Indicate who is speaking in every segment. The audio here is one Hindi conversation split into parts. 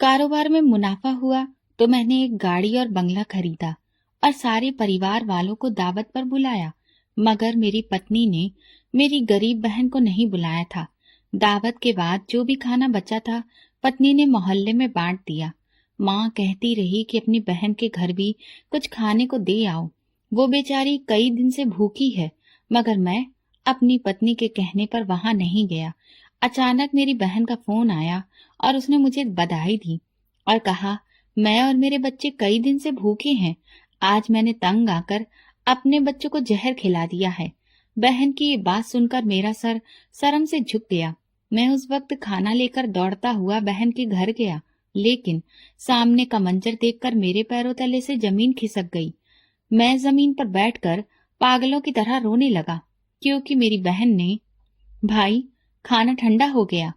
Speaker 1: कारोबार में मुनाफा हुआ तो मैंने एक गाड़ी और बंगला खरीदा और सारे परिवार वालों को दावत पर बुलाया, मगर मेरी पत्नी ने मेरी गरीब बहन को नहीं बुलाया था। दावत के बाद जो भी खाना बचा था पत्नी ने मोहल्ले में बांट दिया। माँ कहती रही कि अपनी बहन के घर भी कुछ खाने को दे आओ, वो बेचारी कई दिन से भूखी है। मगर मैं अपनी पत्नी के कहने पर वहां नहीं गया। अचानक मेरी बहन का फोन आया और उसने मुझे बधाई दी और कहा, मैं और मेरे बच्चे कई दिन से भूखे हैं। आज मैंने तंग आकर अपने बच्चों को जहर खिला दिया है। बहन की ये बात सुनकर मेरा सर शर्म से झुक गया। मैं उस वक्त खाना लेकर दौड़ता हुआ बहन के घर गया, लेकिन सामने का मंजर देखकर मेरे पैरों तले से जमीन खिसक गई। मैं जमीन पर बैठकर पागलों की तरह रोने लगा, क्योंकि मेरी बहन ने, भाई खाना ठंडा हो गया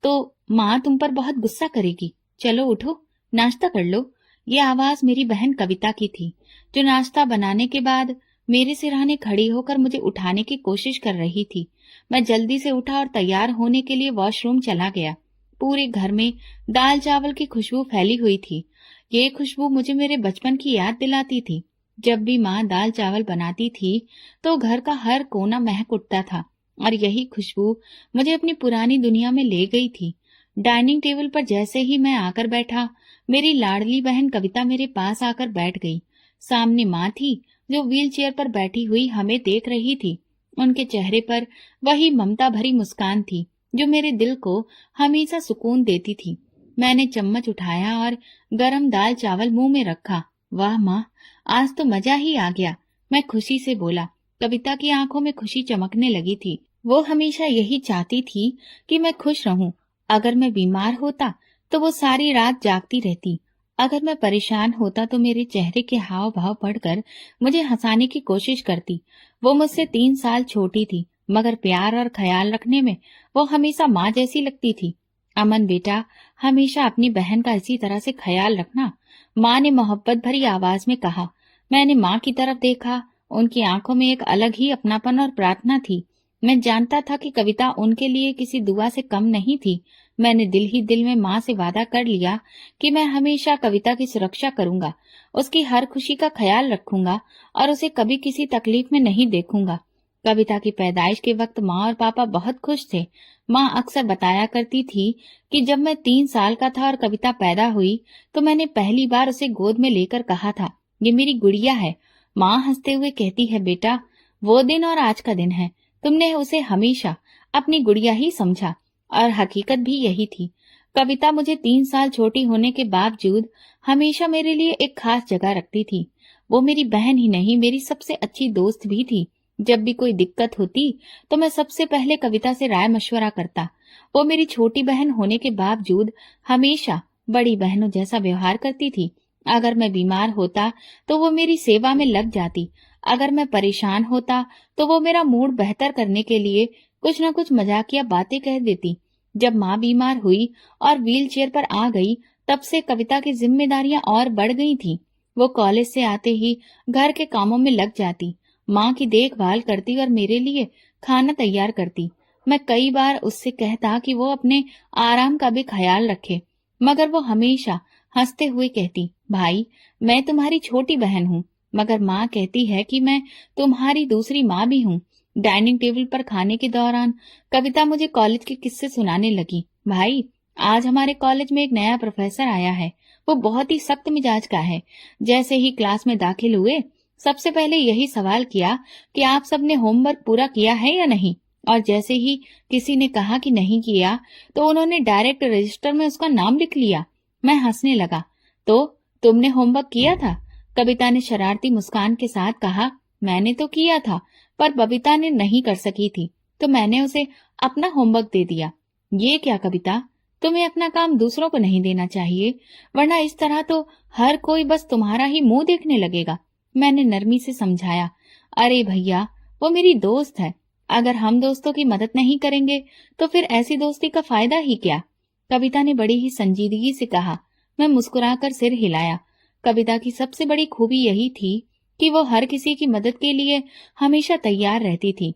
Speaker 1: तो माँ तुम पर बहुत गुस्सा करेगी, चलो उठो नाश्ता कर लो। ये आवाज मेरी बहन कविता की थी, जो नाश्ता बनाने के बाद मेरे सिरहाने खड़ी होकर मुझे उठाने की कोशिश कर रही थी। मैं जल्दी से उठा और तैयार होने के लिए वॉशरूम चला गया। पूरे घर में दाल चावल की खुशबू फैली हुई थी। ये खुशबू मुझे मेरे बचपन की याद दिलाती थी। जब भी माँ दाल चावल बनाती थी तो घर का हर कोना महक उठता था और यही खुशबू मुझे अपनी पुरानी दुनिया में ले गई थी। डाइनिंग टेबल पर जैसे ही मैं आकर बैठा, मेरी लाडली बहन कविता मेरे पास आकर बैठ गई। सामने माँ थी, जो व्हील चेयर पर बैठी हुई हमें देख रही थी। उनके चेहरे पर वही ममता भरी मुस्कान थी जो मेरे दिल को हमेशा सुकून देती थी। मैंने चम्मच उठाया और गरम दाल चावल मुंह में रखा। वाह माँ, आज तो मजा ही आ गया, मैं खुशी से बोला। कविता की आंखों में खुशी चमकने लगी थी। वो हमेशा यही चाहती थी कि मैं खुश रहूं। अगर मैं बीमार होता तो वो सारी रात जागती रहती। अगर मैं परेशान होता तो मेरे चेहरे के हाव भाव पढ़कर मुझे हंसाने की कोशिश करती। वो मुझसे 3 साल छोटी थी, मगर प्यार और ख्याल रखने में वो हमेशा माँ जैसी लगती थी। अमन बेटा, हमेशा अपनी बहन का इसी तरह से ख्याल रखना, माँ ने मोहब्बत भरी आवाज में कहा। मैंने माँ की तरफ देखा। उनकी आंखों में एक अलग ही अपनापन और प्रार्थना थी। मैं जानता था कि कविता उनके लिए किसी दुआ से कम नहीं थी। मैंने दिल ही दिल में माँ से वादा कर लिया कि मैं हमेशा कविता की सुरक्षा करूंगा, उसकी हर खुशी का ख्याल रखूंगा और उसे कभी किसी तकलीफ में नहीं देखूंगा। कविता की पैदाइश के वक्त माँ और पापा बहुत खुश थे। माँ अक्सर बताया करती थी कि जब मैं 3 साल का था और कविता पैदा हुई तो मैंने पहली बार उसे गोद में लेकर कहा था, ये मेरी गुड़िया है। माँ हंसते हुए कहती है, बेटा वो दिन और आज का दिन है, तुमने उसे हमेशा अपनी गुड़िया ही समझा। और हकीकत भी यही थी। कविता मुझे 3 साल छोटी होने के बावजूद हमेशा मेरे लिए एक खास जगह रखती थी। वो मेरी बहन ही नहीं, मेरी सबसे अच्छी दोस्त भी थी। जब भी कोई दिक्कत होती तो मैं सबसे पहले कविता से राय मशवरा करता। वो मेरी छोटी बहन होने के बावजूद हमेशा बड़ी बहनों जैसा व्यवहार करती थी। अगर मैं बीमार होता तो वो मेरी सेवा में लग जाती। अगर मैं परेशान होता तो वो मेरा मूड बेहतर करने के लिए कुछ न कुछ मजाकिया बातें कह देती। जब माँ बीमार हुई और व्हील चेयर पर आ गई, तब से कविता की जिम्मेदारियां और बढ़ गई थी। वो कॉलेज से आते ही घर के कामों में लग जाती, माँ की देखभाल करती और मेरे लिए खाना तैयार करती। मैं कई बार उससे कहता कि वो अपने आराम का भी ख्याल रखे, मगर वो हमेशा हंसते हुए कहती, भाई मैं तुम्हारी छोटी बहन हूँ, मगर माँ कहती है कि मैं तुम्हारी दूसरी माँ भी हूँ। डाइनिंग टेबल पर खाने के दौरान कविता मुझे कॉलेज के किस्से सुनाने लगी। भाई, आज हमारे कॉलेज में एक नया प्रोफेसर आया है। वो बहुत ही सख्त मिजाज का है। जैसे ही क्लास में दाखिल हुए, सबसे पहले यही सवाल किया कि आप सबने होमवर्क पूरा किया है या नहीं, और जैसे ही किसी ने कहा कि नहीं किया तो उन्होंने डायरेक्ट रजिस्टर में उसका नाम लिख लिया। मैं हंसने लगा। तो तुमने होमवर्क किया था? कविता ने शरारती मुस्कान के साथ कहा। मैंने तो किया था, पर बबीता ने नहीं कर सकी थी, तो मैंने उसे अपना होमवर्क दे दिया। ये क्या कविता, तुम्हें अपना काम दूसरों को नहीं देना चाहिए, वरना इस तरह तो हर कोई बस तुम्हारा ही मुंह देखने लगेगा। मैंने नरमी से समझाया। अरे भैया, वो मेरी दोस्त है। अगर हम दोस्तों की मदद नहीं करेंगे तो फिर ऐसी दोस्ती का फायदा ही क्या? कविता ने बड़ी ही संजीदगी से कहा। मैं मुस्कुराकर सिर हिलाया। कविता की सबसे बड़ी खूबी यही थी कि वो हर किसी की मदद के लिए हमेशा तैयार रहती थी,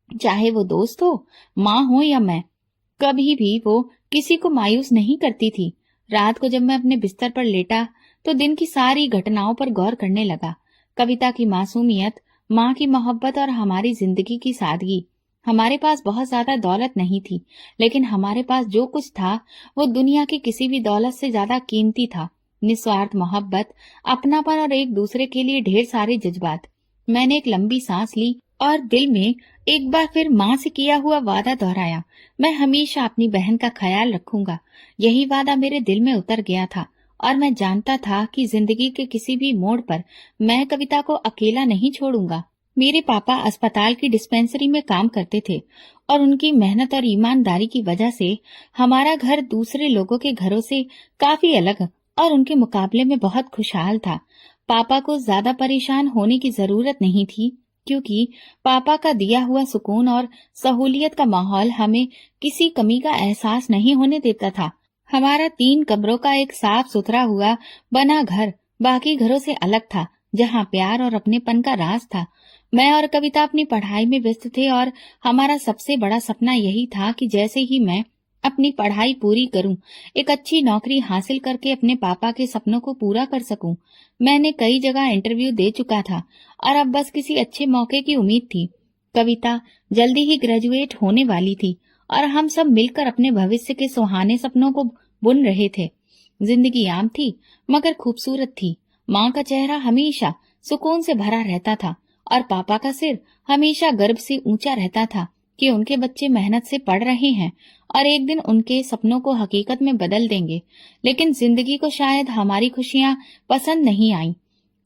Speaker 1: चाहे वो दोस्त हो, माँ हो या मैं। कभी भी वो किसी को मायूस नहीं करती थी। रात को जब मैं अपने बिस्तर पर लेटा तो दिन की सारी घटनाओं पर गौर करने लगा। कविता की मासूमियत, माँ की मोहब्बत और हमारी जिंदगी की सादगी। हमारे पास बहुत ज्यादा दौलत नहीं थी, लेकिन हमारे पास जो कुछ था वो दुनिया की किसी भी दौलत से ज्यादा कीमती था। निस्वार्थ मोहब्बत, अपनापन और एक दूसरे के लिए ढेर सारे जज्बात। मैंने एक लंबी सांस ली और दिल में एक बार फिर माँ से किया हुआ वादा दोहराया। मैं हमेशा अपनी बहन का ख्याल रखूंगा। यही वादा मेरे दिल में उतर गया था और मैं जानता था कि जिंदगी के किसी भी मोड़ पर मैं कविता को अकेला नहीं छोड़ूंगा। मेरे पापा अस्पताल की डिस्पेंसरी में काम करते थे और उनकी मेहनत और ईमानदारी की वजह से हमारा घर दूसरे लोगों के घरों से काफी अलग और उनके मुकाबले में बहुत खुशहाल था। पापा को ज्यादा परेशान होने की जरूरत नहीं थी, क्योंकि पापा का दिया हुआ सुकून और सहूलियत का माहौल हमें किसी कमी का एहसास नहीं होने देता था। हमारा 3 कमरों का एक साफ सुथरा हुआ बना घर बाकी घरों से अलग था, जहाँ प्यार और अपनेपन का राज था। मैं और कविता अपनी पढ़ाई में व्यस्त थे और हमारा सबसे बड़ा सपना यही था कि जैसे ही मैं अपनी पढ़ाई पूरी करूं, एक अच्छी नौकरी हासिल करके अपने पापा के सपनों को पूरा कर सकूं। मैंने कई जगह इंटरव्यू दे चुका था और अब बस किसी अच्छे मौके की उम्मीद थी। कविता जल्दी ही ग्रेजुएट होने वाली थी और हम सब मिलकर अपने भविष्य के सुहाने सपनों को बुन रहे थे। जिंदगी आम थी मगर खूबसूरत थी। माँ का चेहरा हमेशा सुकून से भरा रहता था और पापा का सिर हमेशा गर्व से ऊंचा रहता था कि उनके बच्चे मेहनत से पढ़ रहे हैं और एक दिन उनके सपनों को हकीकत में बदल देंगे। लेकिन जिंदगी को शायद हमारी खुशियां पसंद नहीं आईं।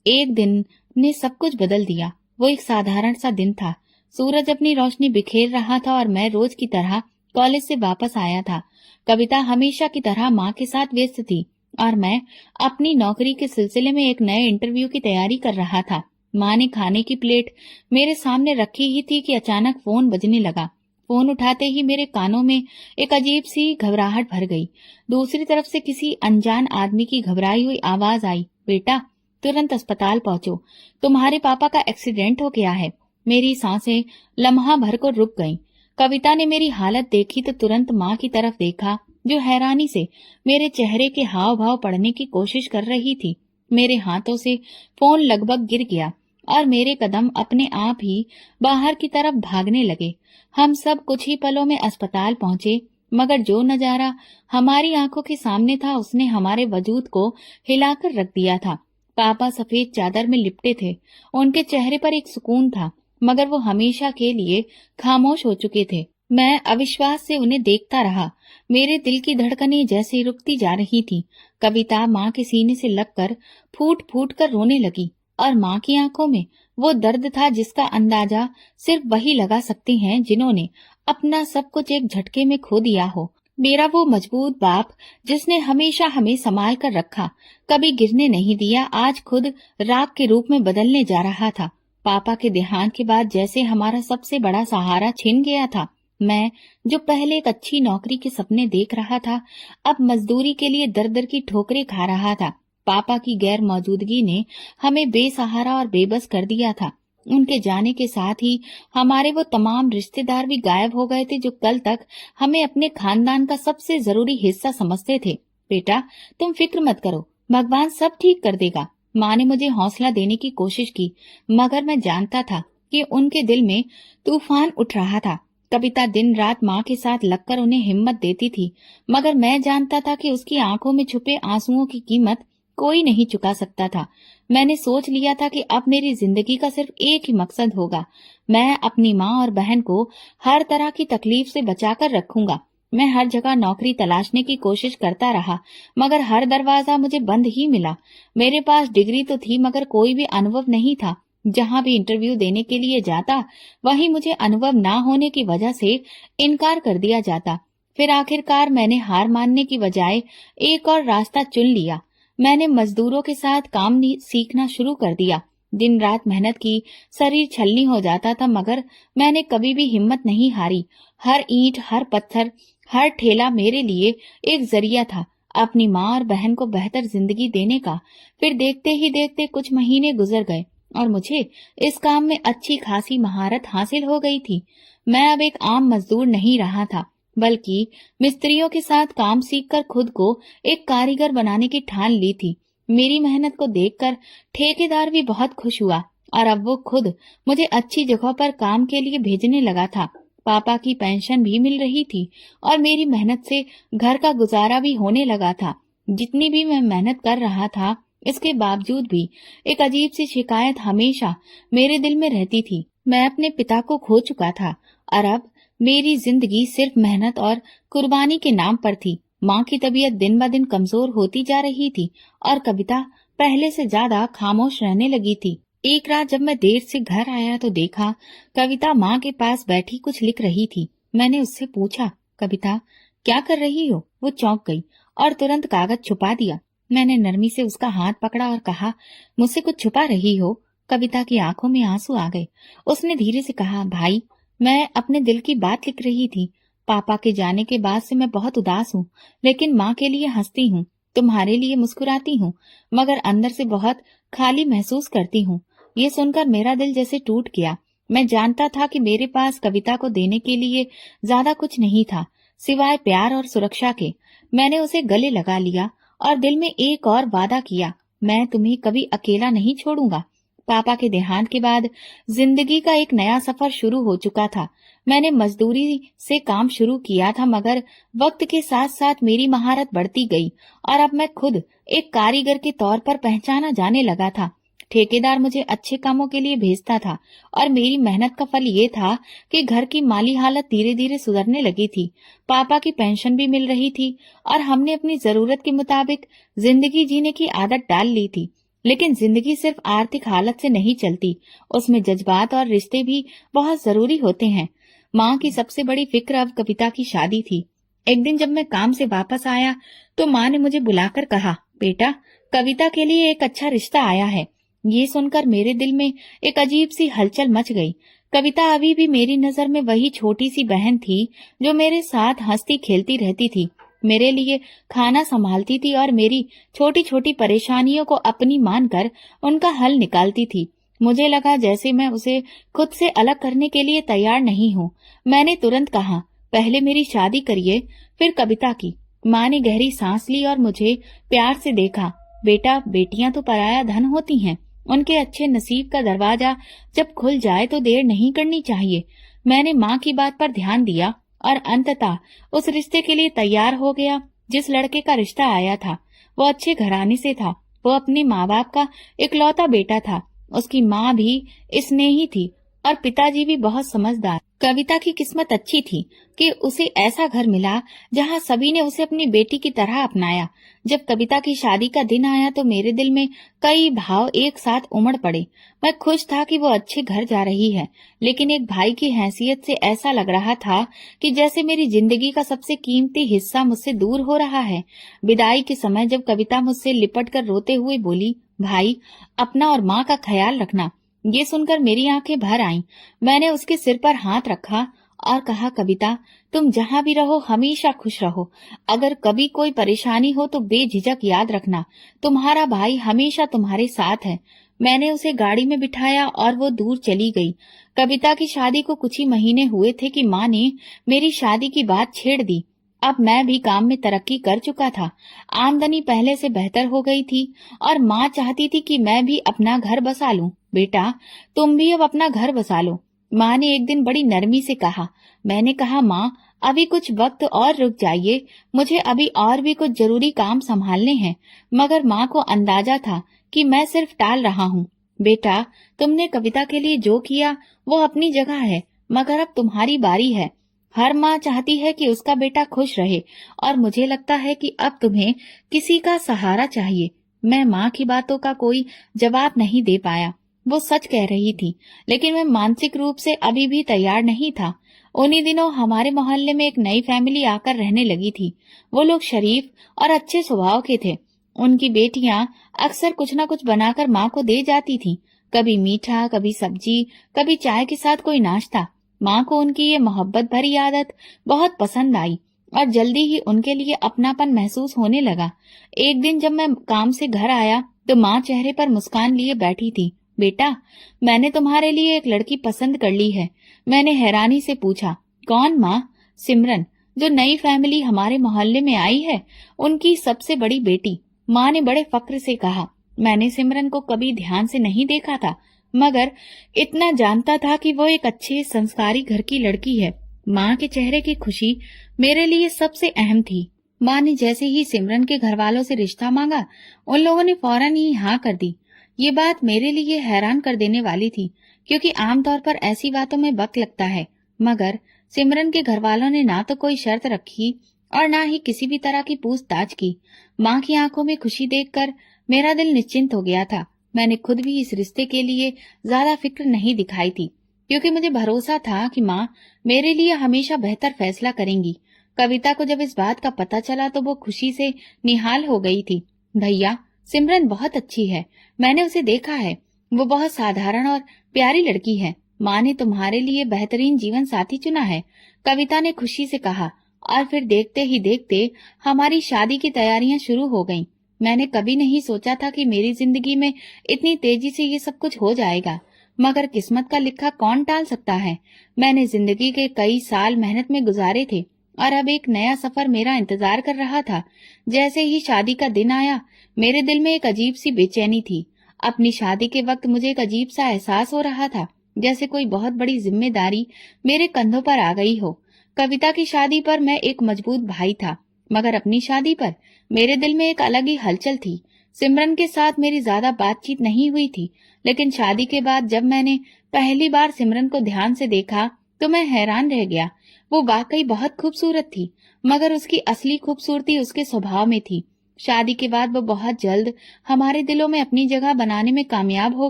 Speaker 1: एक दिन ने सब कुछ बदल दिया। वो एक साधारण सा दिन था। सूरज अपनी रोशनी बिखेर रहा था और मैं रोज की तरह कॉलेज से वापस आया था। कविता हमेशा की तरह माँ के साथ व्यस्त थी और मैं अपनी नौकरी के सिलसिले में एक नए इंटरव्यू की तैयारी कर रहा था। माँ ने खाने की प्लेट मेरे सामने रखी ही थी कि अचानक फोन बजने लगा। फोन उठाते ही मेरे कानों में एक अजीब सी घबराहट भर गई। दूसरी तरफ से किसी अनजान आदमी की घबराई हुई आवाज आई, बेटा तुरंत अस्पताल पहुंचो, तुम्हारे पापा का एक्सीडेंट हो गया है। मेरी सांसें लम्हा भर को रुक गईं। कविता ने मेरी हालत देखी तो तुरंत माँ की तरफ देखा, जो हैरानी से मेरे चेहरे के हाव भाव पढ़ने की कोशिश कर रही थी। मेरे हाथों से फोन लगभग गिर गया और मेरे कदम अपने आप ही बाहर की तरफ भागने लगे। हम सब कुछ ही पलों में अस्पताल पहुंचे, मगर जो नजारा हमारी आंखों के सामने था उसने हमारे वजूद को हिलाकर रख दिया था। पापा सफेद चादर में लिपटे थे। उनके चेहरे पर एक सुकून था, मगर वो हमेशा के लिए खामोश हो चुके थे। मैं अविश्वास से उन्हें देखता रहा। मेरे दिल की धड़कनें जैसे रुकती जा रही थी। कविता माँ के सीने से लगकर फूट फूट कर रोने लगी और माँ की आंखों में वो दर्द था जिसका अंदाजा सिर्फ वही लगा सकते हैं जिन्होंने अपना सब कुछ एक झटके में खो दिया हो। मेरा वो मजबूत बाप जिसने हमेशा हमें संभाल कर रखा, कभी गिरने नहीं दिया, आज खुद राख के रूप में बदलने जा रहा था। पापा के देहांत के बाद जैसे हमारा सबसे बड़ा सहारा छिन गया था। मैं जो पहले एक अच्छी नौकरी के सपने देख रहा था, अब मजदूरी के लिए दर दर की ठोकरें खा रहा था। पापा की गैर मौजूदगी ने हमें बेसहारा और बेबस कर दिया था। उनके जाने के साथ ही हमारे वो तमाम रिश्तेदार भी गायब हो गए थे जो कल तक हमें अपने खानदान का सबसे जरूरी हिस्सा समझते थे। बेटा तुम फिक्र मत करो, भगवान सब ठीक कर देगा। माँ ने मुझे हौसला देने की कोशिश की, मगर मैं जानता था कि उनके दिल में तूफान उठ रहा था। कविता दिन रात माँ के साथ लगकर उन्हें हिम्मत देती थी, मगर मैं जानता था कि उसकी आंखों में छुपे आंसुओं की कीमत कोई नहीं चुका सकता था। मैंने सोच लिया था कि अब मेरी जिंदगी का सिर्फ एक ही मकसद होगा, मैं अपनी माँ और बहन को हर तरह की तकलीफ से बचाकर रखूंगा। मैं हर जगह नौकरी तलाशने की कोशिश करता रहा, मगर हर दरवाजा मुझे बंद ही मिला। मेरे पास डिग्री तो थी मगर कोई भी अनुभव नहीं था। जहाँ भी इंटरव्यू देने के लिए जाता वहीं मुझे अनुभव ना होने की वजह से इनकार कर दिया जाता। फिर आखिरकार मैंने हार मानने की बजाय एक और रास्ता चुन लिया। मैंने मजदूरों के साथ काम सीखना शुरू कर दिया। दिन रात मेहनत की, शरीर छलनी हो जाता था, मगर मैंने कभी भी हिम्मत नहीं हारी। हर ईंट, हर पत्थर, हर ठेला मेरे लिए एक जरिया था अपनी माँ और बहन को बेहतर जिंदगी देने का। फिर देखते ही देखते कुछ महीने गुजर गए और मुझे इस काम में अच्छी खासी महारत हासिल हो गई थी। मैं अब एक आम मजदूर नहीं रहा था, बल्कि मिस्त्रियों के साथ काम सीखकर खुद को एक कारीगर बनाने की ठान ली थी। मेरी मेहनत को देखकर ठेकेदार भी बहुत खुश हुआ और अब वो खुद मुझे अच्छी जगह पर काम के लिए भेजने लगा था। पापा की पेंशन भी मिल रही थी और मेरी मेहनत से घर का गुजारा भी होने लगा था। जितनी भी मैं मेहनत कर रहा था, इसके बावजूद भी एक अजीब सी शिकायत हमेशा मेरे दिल में रहती थी। मैं अपने पिता को खो चुका था और अब मेरी जिंदगी सिर्फ मेहनत और कुर्बानी के नाम पर थी। माँ की तबीयत दिन ब दिन कमजोर होती जा रही थी और कविता पहले से ज्यादा खामोश रहने लगी थी। एक रात जब मैं देर से घर आया तो देखा कविता माँ के पास बैठी कुछ लिख रही थी। मैंने उससे पूछा, कविता क्या कर रही हो? वो चौंक गई और तुरंत कागज छुपा दिया। मैंने नरमी से उसका हाथ पकड़ा और कहा, मुझसे कुछ छुपा रही हो? कविता की आंखों में आंसू आ गए। उसने धीरे से कहा, भाई मैं अपने दिल की बात लिख रही थी। पापा के जाने के बाद से मैं बहुत उदास हूँ, लेकिन माँ के लिए हंसती हूँ, तुम्हारे लिए मुस्कुराती हूँ, मगर अंदर से बहुत खाली महसूस करती हूँ। ये सुनकर मेरा दिल जैसे टूट गया। मैं जानता था कि मेरे पास कविता को देने के लिए ज्यादा कुछ नहीं था, सिवाय प्यार और सुरक्षा के। मैंने उसे गले लगा लिया और दिल में एक और वादा किया, मैं तुम्हें कभी अकेला नहीं छोड़ूंगा। पापा के देहांत के बाद जिंदगी का एक नया सफर शुरू हो चुका था। मैंने मजदूरी से काम शुरू किया था, मगर वक्त के साथ साथ मेरी महारत बढ़ती गई और अब मैं खुद एक कारीगर के तौर पर पहचाना जाने लगा था। ठेकेदार मुझे अच्छे कामों के लिए भेजता था और मेरी मेहनत का फल ये था कि घर की माली हालत धीरे धीरे सुधरने लगी थी। पापा की पेंशन भी मिल रही थी और हमने अपनी जरूरत के मुताबिक जिंदगी जीने की आदत डाल ली थी। लेकिन जिंदगी सिर्फ आर्थिक हालत से नहीं चलती, उसमें जज्बात और रिश्ते भी बहुत जरूरी होते हैं। माँ की सबसे बड़ी फिक्र अब कविता की शादी थी। एक दिन जब मैं काम से वापस आया तो माँ ने मुझे बुलाकर कहा, बेटा कविता के लिए एक अच्छा रिश्ता आया है। ये सुनकर मेरे दिल में एक अजीब सी हलचल मच गई। कविता अभी भी मेरी नजर में वही छोटी सी बहन थी जो मेरे साथ हंसती खेलती रहती थी, मेरे लिए खाना संभालती थी और मेरी छोटी छोटी परेशानियों को अपनी मानकर उनका हल निकालती थी। मुझे लगा जैसे मैं उसे खुद से अलग करने के लिए तैयार नहीं हूँ। मैंने तुरंत कहा, पहले मेरी शादी करिए, फिर कविता की। माँ ने गहरी सांस ली और मुझे प्यार से देखा। बेटा बेटियां तो पराया धन होती हैं, उनके अच्छे नसीब का दरवाजा जब खुल जाए तो देर नहीं करनी चाहिए। मैंने माँ की बात पर ध्यान दिया और अंततः उस रिश्ते के लिए तैयार हो गया। जिस लड़के का रिश्ता आया था वो अच्छे घराने से था। वो अपने माँ बाप का इकलौता बेटा था। उसकी माँ भी स्नेही थी और पिताजी भी बहुत समझदार। कविता की किस्मत अच्छी थी कि उसे ऐसा घर मिला जहाँ सभी ने उसे अपनी बेटी की तरह अपनाया। जब कविता की शादी का दिन आया तो मेरे दिल में कई भाव एक साथ उमड़ पड़े। मैं खुश था कि वो अच्छे घर जा रही है, लेकिन एक भाई की हैसियत से ऐसा लग रहा था कि जैसे मेरी जिंदगी का सबसे कीमती हिस्सा मुझसे दूर हो रहा है। विदाई के समय जब कविता मुझसे लिपट कर रोते हुए बोली, भाई अपना और माँ का ख्याल रखना, ये सुनकर मेरी आंखें भर आईं। मैंने उसके सिर पर हाथ रखा और कहा, कविता तुम जहाँ भी रहो हमेशा खुश रहो। अगर कभी कोई परेशानी हो तो बेझिझक याद रखना, तुम्हारा भाई हमेशा तुम्हारे साथ है। मैंने उसे गाड़ी में बिठाया और वो दूर चली गई। कविता की शादी को कुछ ही महीने हुए थे कि माँ ने मेरी शादी की बात छेड़ दी। अब मैं भी काम में तरक्की कर चुका था, आमदनी पहले से बेहतर हो गई थी और माँ चाहती थी कि मैं भी अपना घर बसा लूं। बेटा तुम भी अब अपना घर बसा लो, माँ ने एक दिन बड़ी नरमी से कहा। मैंने कहा, माँ अभी कुछ वक्त और रुक जाइए, मुझे अभी और भी कुछ जरूरी काम संभालने हैं। मगर माँ को अंदाजा था कि मैं सिर्फ टाल रहा हूँ। बेटा तुमने कविता के लिए जो किया वो अपनी जगह है, मगर अब तुम्हारी बारी है। हर माँ चाहती है कि उसका बेटा खुश रहे और मुझे लगता है कि अब तुम्हें किसी का सहारा चाहिए। मैं माँ की बातों का कोई जवाब नहीं दे पाया। वो सच कह रही थी, लेकिन मैं मानसिक रूप से अभी भी तैयार नहीं था। उन्हीं दिनों हमारे मोहल्ले में एक नई फैमिली आकर रहने लगी थी। वो लोग शरीफ और अच्छे स्वभाव के थे। उनकी बेटियां अक्सर कुछ न कुछ बनाकर माँ को दे जाती थीं, कभी मीठा, कभी सब्जी, कभी चाय के साथ कोई नाश्ता। माँ को उनकी ये मोहब्बत भरी आदत बहुत पसंद आई और जल्दी ही उनके लिए अपनापन महसूस होने लगा। एक दिन जब मैं काम से घर आया तो माँ चेहरे पर मुस्कान लिए बैठी थी। बेटा मैंने तुम्हारे लिए एक लड़की पसंद कर ली है। मैंने हैरानी से पूछा, कौन माँ? सिमरन, जो नई फैमिली हमारे मोहल्ले में आई है, उनकी सबसे बड़ी बेटी। माँ ने बड़े फक्र से कहा। मैंने सिमरन को कभी ध्यान से नहीं देखा था, मगर इतना जानता था कि वो एक अच्छे संस्कारी घर की लड़की है। माँ के चेहरे की खुशी मेरे लिए सबसे अहम थी। माँ ने जैसे ही सिमरन के घर वालों से रिश्ता मांगा, उन लोगों ने फौरन ही हाँ कर दी। ये बात मेरे लिए हैरान कर देने वाली थी, क्योंकि आमतौर पर ऐसी बातों में वक्त लगता है, मगर सिमरन के घर वालों ने ना तो कोई शर्त रखी और ना ही किसी भी तरह की पूछताछ की। माँ की आंखों में खुशी देखकर मेरा दिल निश्चिंत हो गया था। मैंने खुद भी इस रिश्ते के लिए ज्यादा फिक्र नहीं दिखाई थी, क्योंकि मुझे भरोसा था कि माँ मेरे लिए हमेशा बेहतर फैसला करेंगी। कविता को जब इस बात का पता चला तो वो खुशी से निहाल हो गई थी। भैया, सिमरन बहुत अच्छी है, मैंने उसे देखा है। वो बहुत साधारण और प्यारी लड़की है। माँ ने तुम्हारे लिए बेहतरीन जीवन साथी चुना है, कविता ने खुशी से कहा। और फिर देखते ही देखते हमारी शादी की तैयारियां शुरू हो गईं। मैंने कभी नहीं सोचा था कि मेरी जिंदगी में इतनी तेजी से ये सब कुछ हो जाएगा, मगर किस्मत का लिखा कौन टाल सकता है। मैंने जिंदगी के कई साल मेहनत में गुजारे थे और अब एक नया सफर मेरा इंतजार कर रहा था। जैसे ही शादी का दिन आया, मेरे दिल में एक अजीब सी बेचैनी थी। अपनी शादी के वक्त मुझे एक अजीब सा एहसास हो रहा था, जैसे कोई बहुत बड़ी जिम्मेदारी मेरे कंधों पर आ गई हो। कविता की शादी पर मैं एक मजबूत भाई था, मगर अपनी शादी पर मेरे दिल में एक अलग ही हलचल थी। सिमरन के साथ मेरी ज्यादा बातचीत नहीं हुई थी, लेकिन शादी के बाद जब मैंने पहली बार सिमरन को ध्यान से देखा तो मैं हैरान रह गया। वो वाकई बहुत खूबसूरत थी, मगर उसकी असली खूबसूरती उसके स्वभाव में थी। शादी के बाद वो बहुत जल्द हमारे दिलों में अपनी जगह बनाने में कामयाब हो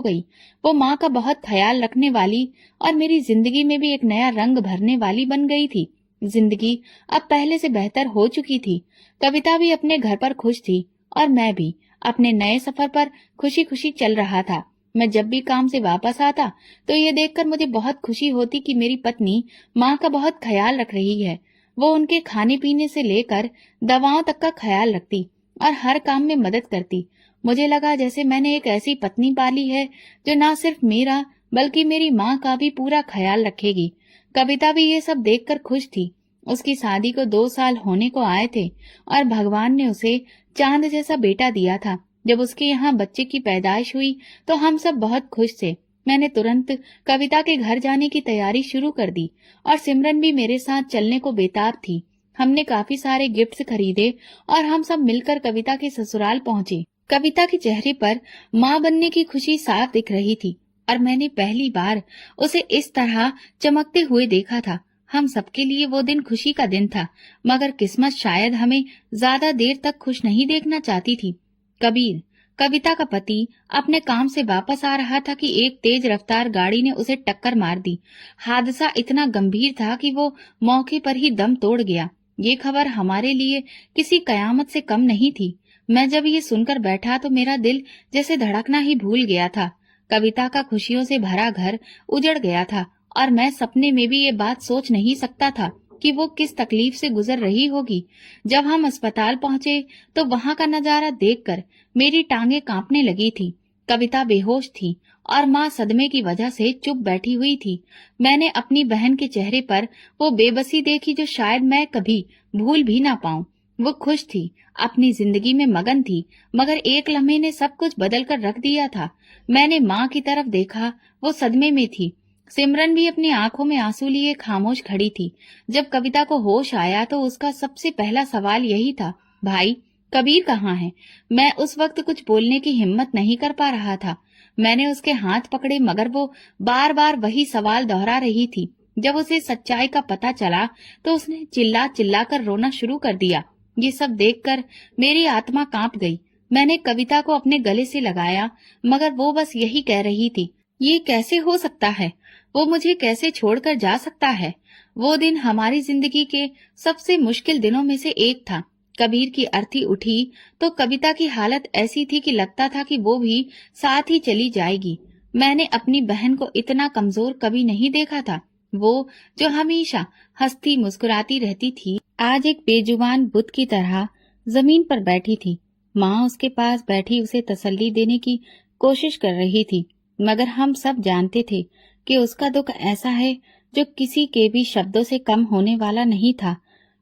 Speaker 1: गई। वो माँ का बहुत ख्याल रखने वाली और मेरी जिंदगी में भी एक नया रंग भरने वाली बन गई थी। जिंदगी अब पहले से बेहतर हो चुकी थी। कविता भी अपने घर पर खुश थी और मैं भी अपने नए सफर पर खुशी खुशी चल रहा था। मैं जब भी काम से वापस आता तो ये देखकर मुझे बहुत खुशी होती कि मेरी पत्नी माँ का बहुत ख्याल रख रही है। वो उनके खाने पीने से लेकर दवाओं तक का ख्याल रखती और हर काम में मदद करती। मुझे लगा जैसे मैंने एक ऐसी पत्नी पाली है जो न सिर्फ मेरा बल्कि मेरी माँ का भी पूरा ख्याल रखेगी। कविता भी ये सब देखकर खुश थी। उसकी शादी को 2 साल होने को आए थे और भगवान ने उसे चांद जैसा बेटा दिया था। जब उसके यहाँ बच्चे की पैदाइश हुई तो हम सब बहुत खुश थे। मैंने तुरंत कविता के घर जाने की तैयारी शुरू कर दी और सिमरन भी मेरे साथ चलने को बेताब थी। हमने काफी सारे गिफ्ट्स खरीदे और हम सब मिलकर कविता के ससुराल पहुंचे। कविता के चेहरे पर माँ बनने की खुशी साफ दिख रही थी और मैंने पहली बार उसे इस तरह चमकते हुए देखा था। हम सबके लिए वो दिन खुशी का दिन था, मगर किस्मत शायद हमें ज्यादा देर तक खुश नहीं देखना चाहती थी। कबीर, कविता का पति, अपने काम से वापस आ रहा था कि एक तेज रफ्तार गाड़ी ने उसे टक्कर मार दी। हादसा इतना गंभीर था कि वो मौके पर ही दम तोड़ गया। ये खबर हमारे लिए किसी कयामत से कम नहीं थी। मैं जब ये सुनकर बैठा तो मेरा दिल जैसे धड़कना ही भूल गया था। कविता का खुशियों से भरा घर उजड़ गया था और मैं सपने में भी ये बात सोच नहीं सकता था कि वो किस तकलीफ से गुजर रही होगी। जब हम अस्पताल पहुंचे तो वहां का नजारा देखकर मेरी टांगे कांपने लगी थी। कविता बेहोश थी और माँ सदमे की वजह से चुप बैठी हुई थी। मैंने अपनी बहन के चेहरे पर वो बेबसी देखी जो शायद मैं कभी भूल भी ना पाऊं। वो खुश थी, अपनी जिंदगी में मगन थी, मगर एक लम्हे ने सब कुछ बदल कर रख दिया था। मैंने माँ की तरफ देखा, वो सदमे में थी। सिमरन भी अपनी आंखों में आंसू लिए खामोश खड़ी थी। जब कविता को होश आया तो उसका सबसे पहला सवाल यही था, भाई कबीर कहाँ है? मैं उस वक्त कुछ बोलने की हिम्मत नहीं कर पा रहा था। मैंने उसके हाथ पकड़े, मगर वो बार बार वही सवाल दोहरा रही थी। जब उसे सच्चाई का पता चला तो उसने चिल्ला चिल्ला कर रोना शुरू कर दिया। ये सब देखकर मेरी आत्मा कांप गई। मैंने कविता को अपने गले से लगाया, मगर वो बस यही कह रही थी, ये कैसे हो सकता है? वो मुझे कैसे छोड़कर जा सकता है? वो दिन हमारी जिंदगी के सबसे मुश्किल दिनों में से एक था। कबीर की अर्थी उठी तो कविता की हालत ऐसी थी कि लगता था कि वो भी साथ ही चली जाएगी। मैंने अपनी बहन को इतना कमजोर कभी नहीं देखा था। वो जो हमेशा हंसती मुस्कुराती रहती थी, आज एक बेजुबान बुत की तरह जमीन पर बैठी थी। माँ उसके पास बैठी उसे तसल्ली देने की कोशिश कर रही थी, मगर हम सब जानते थे कि उसका दुख ऐसा है जो किसी के भी शब्दों से कम होने वाला नहीं था।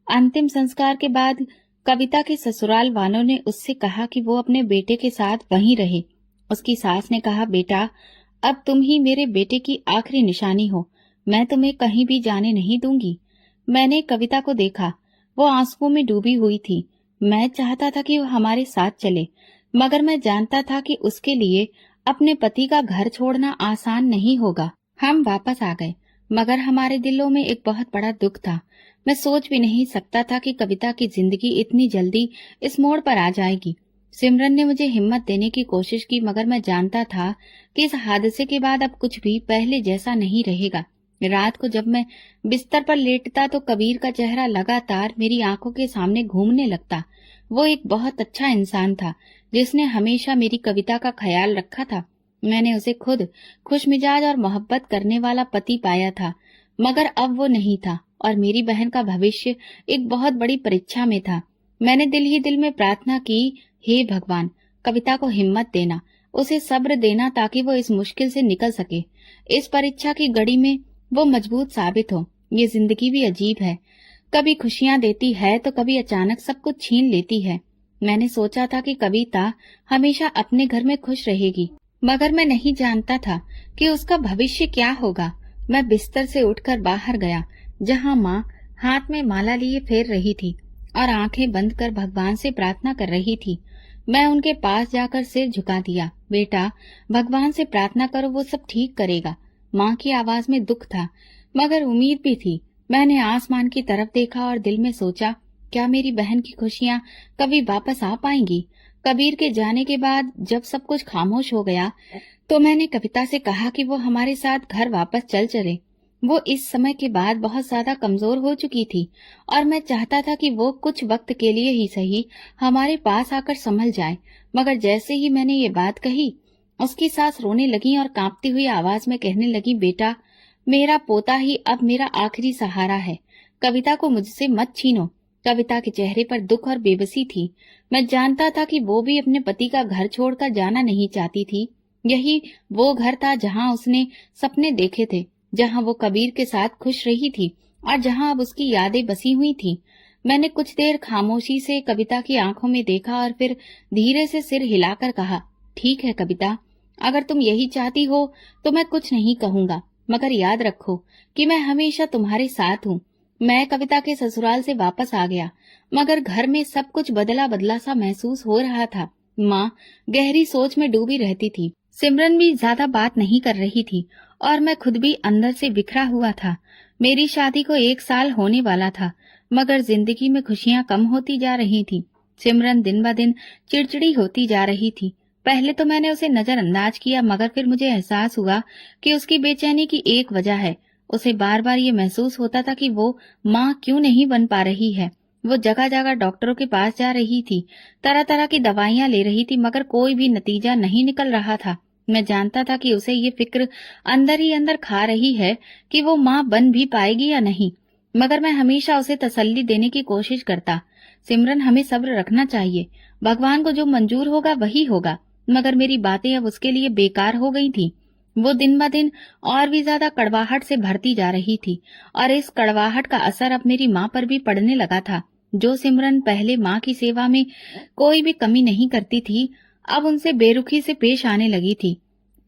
Speaker 1: अंतिम संस्कार के बाद कविता के ससुराल वालों ने उससे कहा कि वो अपने बेटे के साथ वहीं रहे। उसकी सास ने कहा, बेटा, अब तुम ही मेरे बेटे की आखिरी निशानी हो, मैं तुम्हें कहीं भी जाने नहीं दूंगी। मैंने कविता को देखा, वो आंसुओं में डूबी हुई थी। मैं चाहता था कि वो हमारे साथ चले, मगर मैं जानता था कि उसके लिए अपने पति का घर छोड़ना आसान नहीं होगा। हम वापस आ गए, मगर हमारे दिलों में एक बहुत बड़ा दुख था। मैं सोच भी नहीं सकता था कि कविता की जिंदगी इतनी जल्दी इस मोड़ पर आ जाएगी। सिमरन ने मुझे हिम्मत देने की कोशिश की, मगर मैं जानता था कि इस हादसे के बाद अब कुछ भी पहले जैसा नहीं रहेगा। रात को जब मैं बिस्तर पर लेटता तो कबीर का चेहरा लगातार मेरी आंखों के सामने घूमने लगता। वो एक बहुत अच्छा इंसान था, जिसने हमेशा मेरी कविता का ख्याल रखा था। मैंने उसे खुद खुशमिजाज और मोहब्बत करने वाला पति पाया था, मगर अब वो नहीं था और मेरी बहन का भविष्य एक बहुत बड़ी परीक्षा में था। मैंने दिल ही दिल में प्रार्थना की, हे भगवान, कविता को हिम्मत देना, उसे सब्र देना, ताकि वो इस मुश्किल से निकल सके। इस परीक्षा की घड़ी में वो मजबूत साबित हो। ये जिंदगी भी अजीब है, कभी खुशियां देती है तो कभी अचानक सब कुछ छीन लेती है। मैंने सोचा था कि कविता हमेशा अपने घर में खुश रहेगी, मगर मैं नहीं जानता था कि उसका भविष्य क्या होगा। मैं बिस्तर से उठकर बाहर गया, जहां माँ हाथ में माला लिए फेर रही थी और आंखें बंद कर भगवान से प्रार्थना कर रही थी। मैं उनके पास जाकर सिर झुका दिया। बेटा, भगवान से प्रार्थना करो, वो सब ठीक करेगा। माँ की आवाज में दुख था, मगर उम्मीद भी थी। मैंने आसमान की तरफ देखा और दिल में सोचा, क्या मेरी बहन की खुशियाँ कभी वापस आ पाएंगी? कबीर के जाने के बाद जब सब कुछ खामोश हो गया, तो मैंने कविता से कहा कि वो हमारे साथ घर वापस चल चले। वो इस समय के बाद बहुत ज्यादा कमजोर हो चुकी थी और मैं चाहता था कि वो कुछ वक्त के लिए ही सही हमारे पास आकर संभल जाए। मगर जैसे ही मैंने ये बात कही, उसकी सास रोने लगी और कांपती हुई आवाज में कहने लगी, बेटा, मेरा पोता ही अब मेरा आखिरी सहारा है, कविता को मुझसे मत छीनो। कविता के चेहरे पर दुख और बेबसी थी। मैं जानता था कि वो भी अपने पति का घर छोड़कर जाना नहीं चाहती थी। यही वो घर था जहां उसने सपने देखे थे, जहां वो कबीर के साथ खुश रही थी और जहां अब उसकी यादें बसी हुई थी। मैंने कुछ देर खामोशी से कविता की आंखों में देखा और फिर धीरे से सिर हिलाकर कहा, ठीक है कविता, अगर तुम यही चाहती हो तो मैं कुछ नहीं कहूंगा, मगर याद रखो कि मैं हमेशा तुम्हारे साथ हूँ। मैं कविता के ससुराल से वापस आ गया, मगर घर में सब कुछ बदला बदला सा महसूस हो रहा था। माँ गहरी सोच में डूबी रहती थी, सिमरन भी ज्यादा बात नहीं कर रही थी और मैं खुद भी अंदर से बिखरा हुआ था। मेरी शादी को 1 साल होने वाला था, मगर जिंदगी में खुशियां कम होती जा रही थी। सिमरन दिन ब दिन चिड़चिड़ी होती जा रही थी। पहले तो मैंने उसे नजरअंदाज किया, मगर फिर मुझे एहसास हुआ कि उसकी बेचैनी की एक वजह है। उसे बार बार ये महसूस होता था कि वो माँ क्यों नहीं बन पा रही है। वो जगह जगह डॉक्टरों के पास जा रही थी, तरह तरह की दवाइयां ले रही थी, मगर कोई भी नतीजा नहीं निकल रहा था। मैं जानता था कि उसे ये फिक्र अंदर ही अंदर खा रही है कि वो माँ बन भी पाएगी या नहीं, मगर मैं हमेशा उसे तसल्ली देने की कोशिश करता। सिमरन, हमें सब्र रखना चाहिए, भगवान को जो मंजूर होगा वही होगा। मगर मेरी बातें अब उसके लिए बेकार हो गई थी। वो दिन ब दिन और भी ज्यादा कड़वाहट से भरती जा रही थी और इस कड़वाहट का असर अब मेरी माँ पर भी पड़ने लगा था। जो सिमरन पहले माँ की सेवा में कोई भी कमी नहीं करती थी, अब उनसे बेरुखी से पेश आने लगी थी।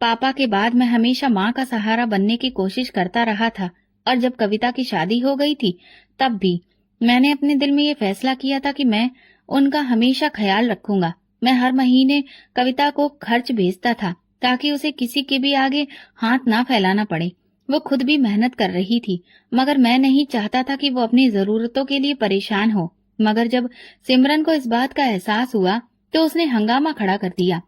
Speaker 1: पापा के बाद मैं हमेशा माँ का सहारा बनने की कोशिश करता रहा था और जब कविता की शादी हो गई थी, तब भी मैंने अपने दिल में ये फैसला किया था कि मैं उनका हमेशा ख्याल रखूंगा। मैं हर महीने कविता को खर्च भेजता था ताकि उसे किसी के भी आगे हाथ ना फैलाना पड़े। वो खुद भी मेहनत कर रही थी, मगर मैं नहीं चाहता था कि वो अपनी जरूरतों के लिए परेशान हो। मगर जब सिमरन को इस बात का एहसास हुआ तो उसने हंगामा खड़ा कर दिया।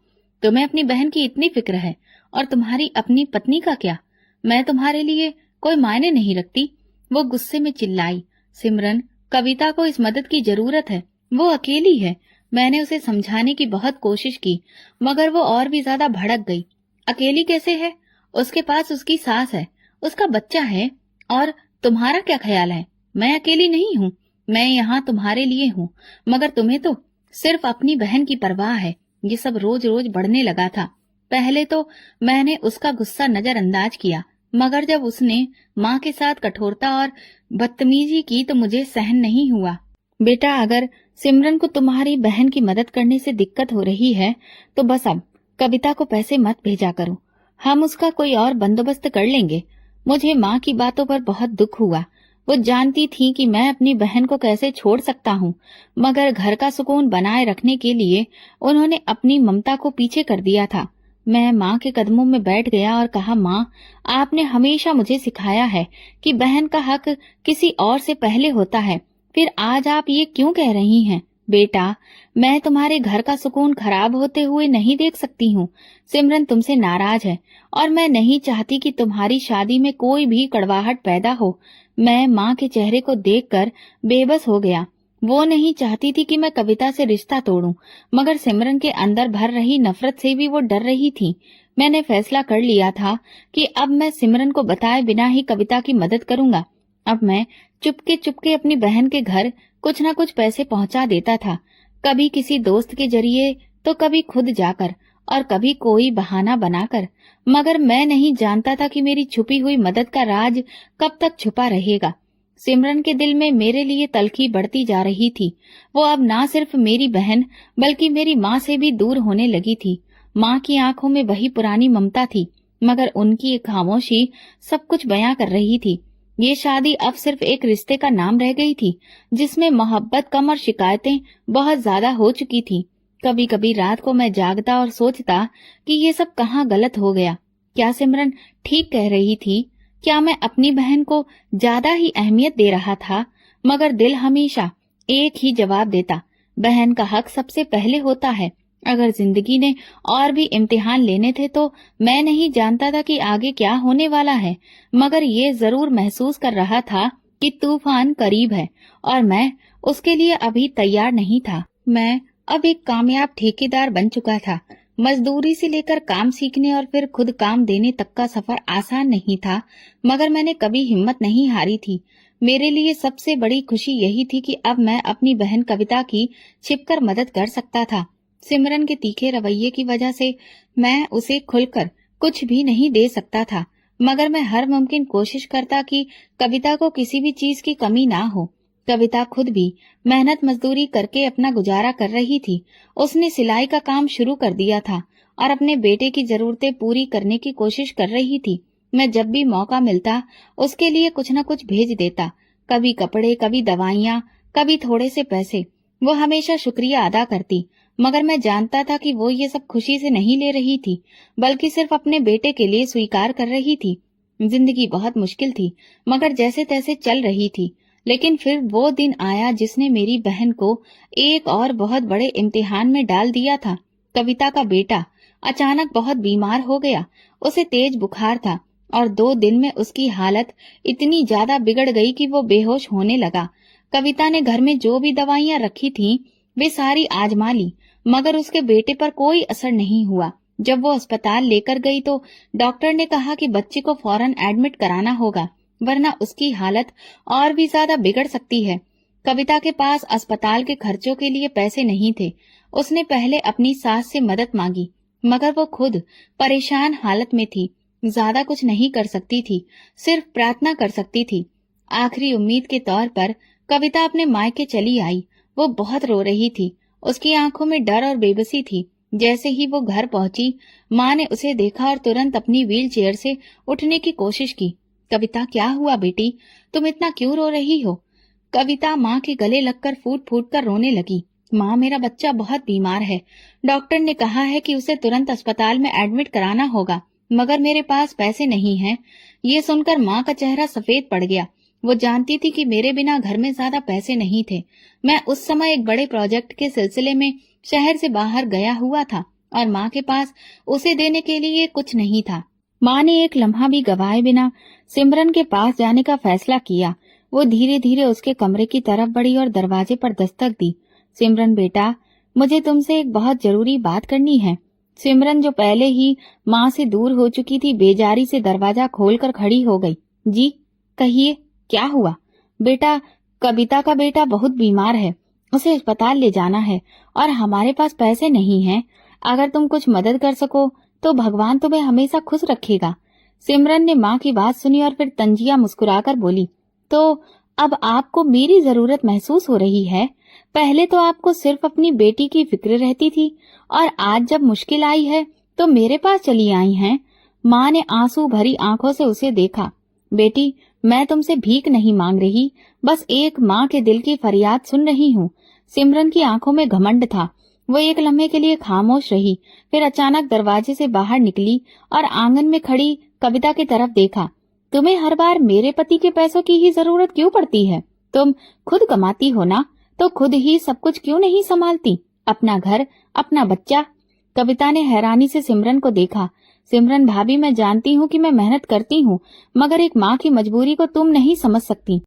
Speaker 1: तुम्हें अपनी बहन की इतनी फिक्र है और तुम्हारी अपनी पत्नी का क्या? मैं तुम्हारे लिए कोई मायने नहीं रखती। वो गुस्से में चिल्लाई, सिमरन, कविता को इस मदद की जरूरत है, वो अकेली है। मैंने उसे समझाने की बहुत कोशिश की, मगर वो और भी ज्यादा भड़क गई। अकेली कैसे है? उसके पास उसकी सास है, उसका बच्चा है, और तुम्हारा क्या ख्याल है? मैं अकेली नहीं हूँ, मैं यहाँ तुम्हारे लिए हूँ, मगर तुम्हें तो सिर्फ अपनी बहन की परवाह है। ये सब रोज रोज बढ़ने लगा था। पहले तो मैंने उसका गुस्सा नजरअंदाज किया, मगर जब उसने माँ के साथ कठोरता और बदतमीजी की तो मुझे सहन नहीं हुआ। बेटा, अगर सिमरन को तुम्हारी बहन की मदद करने से दिक्कत हो रही है तो बस अब कविता को पैसे मत भेजा करो, हम उसका कोई और बंदोबस्त कर लेंगे। मुझे माँ की बातों पर बहुत दुख हुआ। वो जानती थी कि मैं अपनी बहन को कैसे छोड़ सकता हूँ, मगर घर का सुकून बनाए रखने के लिए उन्होंने अपनी ममता को पीछे कर दिया था। मैं माँ के कदमों में बैठ गया और कहा, माँ, आपने हमेशा मुझे सिखाया है कि बहन का हक किसी और से पहले होता है, फिर आज आप ये क्यों कह रही हैं? बेटा, मैं तुम्हारे घर का सुकून खराब होते हुए नहीं देख सकती हूँ। सिमरन तुमसे नाराज है और मैं नहीं चाहती कि तुम्हारी शादी में कोई भी कड़वाहट पैदा हो। मैं माँ के चेहरे को देखकर बेबस हो गया। वो नहीं चाहती थी कि मैं कविता से रिश्ता तोड़ूं, मगर सिमरन के अंदर भर रही नफरत से भी वो डर रही थी। मैंने फैसला कर लिया था कि अब मैं सिमरन को बताए बिना ही कविता की मदद करूंगा। अब मैं चुपके चुपके अपनी बहन के घर कुछ न कुछ पैसे पहुंचा देता था, कभी किसी दोस्त के जरिए तो कभी खुद जाकर और कभी कोई बहाना बनाकर। मगर मैं नहीं जानता था कि मेरी छुपी हुई मदद का राज कब तक छुपा रहेगा। सिमरन के दिल में मेरे लिए तलखी बढ़ती जा रही थी। वो अब ना सिर्फ मेरी बहन बल्कि मेरी माँ से भी दूर होने लगी थी। माँ की आंखों में वही पुरानी ममता थी, मगर उनकी एक खामोशी सब कुछ बयां कर रही थी। ये शादी अब सिर्फ एक रिश्ते का नाम रह गई थी, जिसमें मोहब्बत कम और शिकायतें बहुत ज्यादा हो चुकी थी। कभी कभी रात को मैं जागता और सोचता कि ये सब कहाँ गलत हो गया। क्या सिमरन ठीक कह रही थी? क्या मैं अपनी बहन को ज्यादा ही अहमियत दे रहा था? मगर दिल हमेशा एक ही जवाब देता, बहन का हक सबसे पहले होता है। अगर जिंदगी ने और भी इम्तिहान लेने थे तो मैं नहीं जानता था कि आगे क्या होने वाला है, मगर ये जरूर महसूस कर रहा था कि तूफान करीब है और मैं उसके लिए अभी तैयार नहीं था। मैं अब एक कामयाब ठेकेदार बन चुका था। मजदूरी से लेकर काम सीखने और फिर खुद काम देने तक का सफर आसान नहीं था, मगर मैंने कभी हिम्मत नहीं हारी थी। मेरे लिए सबसे बड़ी खुशी यही थी कि अब मैं अपनी बहन कविता की छिपकर मदद कर सकता था। सिमरन के तीखे रवैये की वजह से मैं उसे खुलकर कुछ भी नहीं दे सकता था, मगर मैं हर मुमकिन कोशिश करता कि कविता को किसी भी चीज की कमी ना हो। कविता खुद भी मेहनत मजदूरी करके अपना गुजारा कर रही थी। उसने सिलाई का काम शुरू कर दिया था और अपने बेटे की जरूरतें पूरी करने की कोशिश कर रही थी। मैं जब भी मौका मिलता उसके लिए कुछ न कुछ भेज देता, कभी कपड़े, कभी दवाइयाँ, कभी थोड़े से पैसे। वो हमेशा शुक्रिया अदा करती, मगर मैं जानता था कि वो ये सब खुशी से नहीं ले रही थी, बल्कि सिर्फ अपने बेटे के लिए स्वीकार कर रही थी। जिंदगी बहुत मुश्किल थी, मगर जैसे तैसे चल रही थी। लेकिन फिर वो दिन आया जिसने मेरी बहन को एक और बहुत बड़े इम्तिहान में डाल दिया था। कविता का बेटा अचानक बहुत बीमार हो गया। उसे तेज बुखार था और 2 दिन में उसकी हालत इतनी ज्यादा बिगड़ गई कि वो बेहोश होने लगा। कविता ने घर में जो भी दवाइयां रखी थीं, वे सारी आजमा ली, मगर उसके बेटे पर कोई असर नहीं हुआ। जब वो अस्पताल लेकर गई तो डॉक्टर ने कहा कि बच्ची को फौरन एडमिट कराना होगा, वरना उसकी हालत और भी ज्यादा बिगड़ सकती है। कविता के पास अस्पताल के खर्चों के लिए पैसे नहीं थे। उसने पहले अपनी सास से मदद मांगी, मगर वो खुद परेशान हालत में थी, ज्यादा कुछ नहीं कर सकती थी, सिर्फ प्रार्थना कर सकती थी। आखिरी उम्मीद के तौर पर कविता अपने मायके चली आई। वो बहुत रो रही थी, उसकी आंखों में डर और बेबसी थी। जैसे ही वो घर पहुंची, माँ ने उसे देखा और तुरंत अपनी व्हील चेयर से उठने की कोशिश की। कविता, क्या हुआ बेटी? तुम इतना क्यों रो रही हो? कविता माँ के गले लगकर फूट फूट कर रोने लगी। माँ, मेरा बच्चा बहुत बीमार है। डॉक्टर ने कहा है कि उसे तुरंत अस्पताल में एडमिट कराना होगा, मगर मेरे पास पैसे नहीं हैं। ये सुनकर माँ का चेहरा सफेद पड़ गया। वो जानती थी कि मेरे बिना घर में ज्यादा पैसे नहीं थे। मैं उस समय एक बड़े प्रोजेक्ट के सिलसिले में शहर से बाहर गया हुआ था और माँ के पास उसे देने के लिए कुछ नहीं था। माँ ने एक लम्हा भी गवाए बिना सिमरन के पास जाने का फैसला किया। वो धीरे धीरे उसके कमरे की तरफ बढ़ी और दरवाजे पर दस्तक दी। सिमरन बेटा, मुझे तुमसे एक बहुत जरूरी बात करनी है। सिमरन, जो पहले ही माँ से दूर हो चुकी थी, बेजारी से दरवाजा खोलकर खड़ी हो गई। जी कहिए, क्या हुआ? बेटा, कविता का बेटा बहुत बीमार है, उसे अस्पताल ले जाना है और हमारे पास पैसे नहीं हैं। अगर तुम कुछ मदद कर सको तो भगवान तुम्हें हमेशा खुश रखेगा। सिमरन ने माँ की बात सुनी और फिर तंजिया मुस्कुराकर बोली, तो अब आपको मेरी जरूरत महसूस हो रही है? पहले तो आपको सिर्फ अपनी बेटी की फिक्र रहती थी और आज जब मुश्किल आई है तो मेरे पास चली आई हैं। माँ ने आंसू भरी आंखों से उसे देखा। बेटी, मैं तुमसे भीख नहीं मांग रही, बस एक माँ के दिल की फरियाद सुन रही हूँ। सिमरन की आंखों में घमंड था। वो एक लम्हे के लिए खामोश रही, फिर अचानक दरवाजे से बाहर निकली और आंगन में खड़ी कविता की तरफ देखा। तुम्हें हर बार मेरे पति के पैसों की ही जरूरत क्यों पड़ती है? तुम खुद कमाती हो ना, तो खुद ही सब कुछ क्यों नहीं संभालती? अपना घर, अपना बच्चा। कविता ने हैरानी से सिमरन को देखा। सिमरन भाभी, मैं जानती हूँ कि मैं मेहनत करती हूँ, मगर एक माँ की मजबूरी को तुम नहीं समझ सकती।